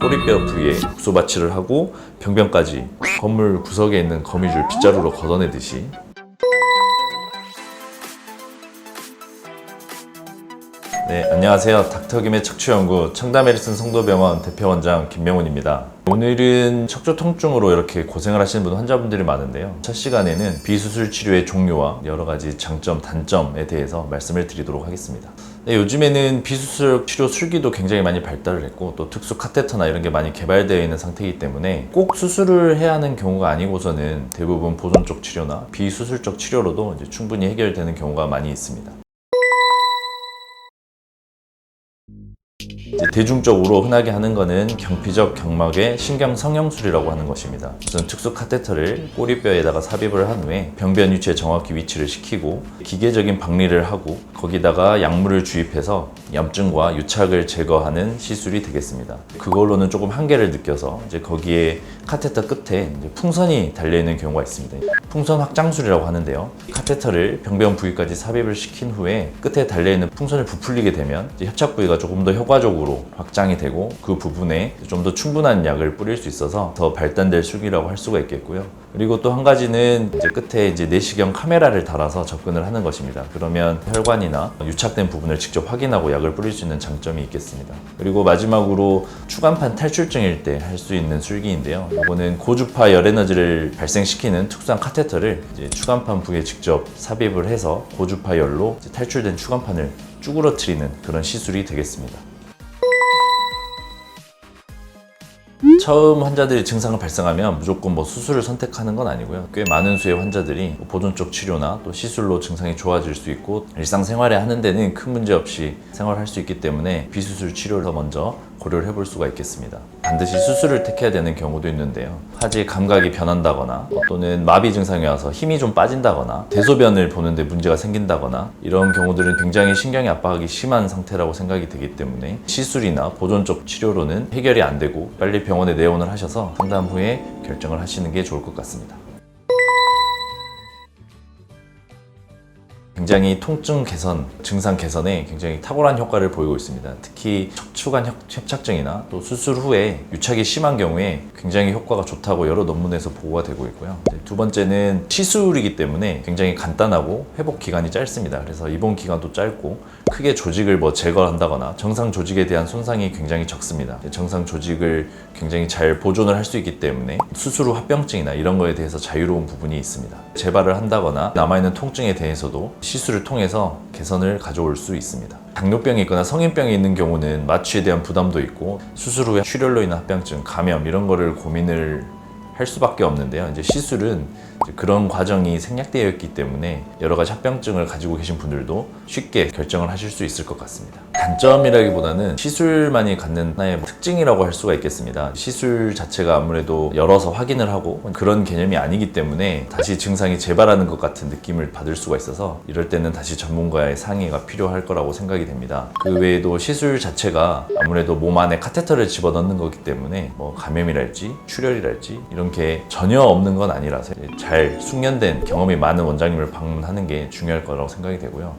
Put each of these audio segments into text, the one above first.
꼬리뼈 부위에 국소 마취를 하고 병변까지 건물 구석에 있는 거미줄 빗자루로 걷어내듯이. 네, 안녕하세요. 닥터김의 척추연구 청담메디슨 성도병원 대표원장 김명훈입니다. 오늘은 척추 통증으로 이렇게 고생을 하시는 환자분들이 많은데요. 첫 시간에는 비수술 치료의 종류와 여러 가지 장점, 단점에 대해서 말씀을 드리도록 하겠습니다. 네, 요즘에는 비수술 치료 술기도 굉장히 많이 발달을 했고 또 특수 카테터나 이런 게 많이 개발되어 있는 상태이기 때문에 꼭 수술을 해야 하는 경우가 아니고서는 대부분 보존적 치료나 비수술적 치료로도 이제 충분히 해결되는 경우가 많이 있습니다. 대중적으로 흔하게 하는 거는 경피적 경막의 신경 성형술이라고 하는 것입니다. 우선 특수 카테터를 꼬리뼈에다가 삽입을 한 후에 병변 위치에 정확히 위치를 시키고 기계적인 박리를 하고 거기다가 약물을 주입해서 염증과 유착을 제거하는 시술이 되겠습니다. 그걸로는 조금 한계를 느껴서 이제 거기에 카테터 끝에 이제 풍선이 달려있는 경우가 있습니다. 풍선 확장술이라고 하는데요. 카테터를 병변 부위까지 삽입을 시킨 후에 끝에 달려있는 풍선을 부풀리게 되면 이제 협착 부위가 조금 더 효과적으로 확장이 되고 그 부분에 좀 더 충분한 약을 뿌릴 수 있어서 더 발달된 술기라고 할 수가 있겠고요. 그리고 또 한 가지는 이제 끝에 이제 내시경 카메라를 달아서 접근을 하는 것입니다. 그러면 혈관이나 유착된 부분을 직접 확인하고 약을 뿌릴 수 있는 장점이 있겠습니다. 그리고 마지막으로 추간판 탈출증일 때 할 수 있는 술기인데요. 이거는 고주파 열에너지를 발생시키는 특수한 카테터를 이제 추간판 부위에 직접 삽입을 해서 고주파 열로 탈출된 추간판을 쭈그러뜨리는 그런 시술이 되겠습니다. 처음 환자들이 증상을 발생하면 무조건 수술을 선택하는 건 아니고요. 꽤 많은 수의 환자들이 보존적 치료나 또 시술로 증상이 좋아질 수 있고 일상생활에 하는 데는 큰 문제 없이 생활할 수 있기 때문에 비수술 치료를 먼저 고려를 해볼 수가 있겠습니다. 반드시 수술을 택해야 되는 경우도 있는데요. 하지의 감각이 변한다거나 또는 마비 증상이 와서 힘이 좀 빠진다거나 대소변을 보는데 문제가 생긴다거나 이런 경우들은 굉장히 신경의 압박이 심한 상태라고 생각이 되기 때문에 시술이나 보존적 치료로는 해결이 안 되고 빨리 병원에 내원을 하셔서 상담 후에 결정을 하시는 게 좋을 것 같습니다. 굉장히 통증 개선, 증상 개선에 굉장히 탁월한 효과를 보이고 있습니다. 특히 척추관 협착증이나 또 수술 후에 유착이 심한 경우에 굉장히 효과가 좋다고 여러 논문에서 보고가 되고 있고요. 두 번째는 시술이기 때문에 굉장히 간단하고 회복 기간이 짧습니다. 그래서 입원 기간도 짧고 크게 조직을 제거한다거나 정상 조직에 대한 손상이 굉장히 적습니다. 정상 조직을 굉장히 잘 보존을 할 수 있기 때문에 수술 후 합병증이나 이런 거에 대해서 자유로운 부분이 있습니다. 재발을 한다거나 남아있는 통증에 대해서도 시술을 통해서 개선을 가져올 수 있습니다. 당뇨병이 있거나 성인병이 있는 경우는 마취에 대한 부담도 있고 수술 후에 출혈로 인한 합병증, 감염 이런 거를 고민을 할 수밖에 없는데요. 이제 시술은 그런 과정이 생략되어 있기 때문에 여러 가지 합병증을 가지고 계신 분들도 쉽게 결정을 하실 수 있을 것 같습니다. 단점이라기보다는 시술만이 갖는 하나의 특징이라고 할 수가 있겠습니다. 시술 자체가 아무래도 열어서 확인을 하고 그런 개념이 아니기 때문에 다시 증상이 재발하는 것 같은 느낌을 받을 수가 있어서 이럴 때는 다시 전문가의 상의가 필요할 거라고 생각이 됩니다. 그 외에도 시술 자체가 아무래도 몸 안에 카테터를 집어넣는 거기 때문에 감염이랄지 출혈이랄지 이런 게 전혀 없는 건 아니라서 잘 숙련된 경험이 많은 원장님을 방문하는 게 중요할 거라고 생각이 되고요.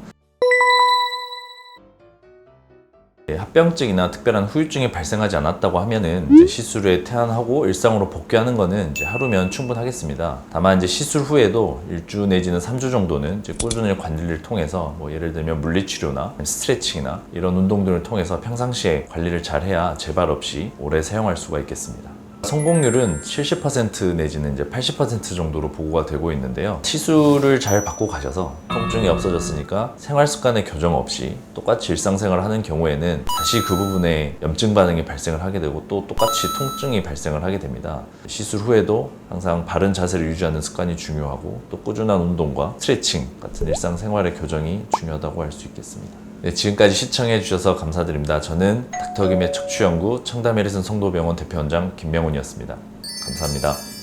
합병증이나 특별한 후유증이 발생하지 않았다고 하면은 이제 시술에 퇴원하고 일상으로 복귀하는 거는 이제 하루면 충분하겠습니다. 다만 이제 시술 후에도 1주 내지는 3주 정도는 이제 꾸준히 관리를 통해서 예를 들면 물리치료나 스트레칭이나 이런 운동들을 통해서 평상시에 관리를 잘 해야 재발 없이 오래 사용할 수가 있겠습니다. 성공률은 70% 내지는 이제 80% 정도로 보고가 되고 있는데요. 시술을 잘 받고 가셔서 통증이 없어졌으니까 생활 습관의 교정 없이 똑같이 일상생활을 하는 경우에는 다시 그 부분에 염증 반응이 발생을 하게 되고 또 똑같이 통증이 발생을 하게 됩니다. 시술 후에도 항상 바른 자세를 유지하는 습관이 중요하고 또 꾸준한 운동과 스트레칭 같은 일상생활의 교정이 중요하다고 할 수 있겠습니다. 네, 지금까지 시청해 주셔서 감사드립니다. 저는 닥터김의 척추연구 청담메디슨 성도병원 대표원장 김명훈이었습니다. 감사합니다.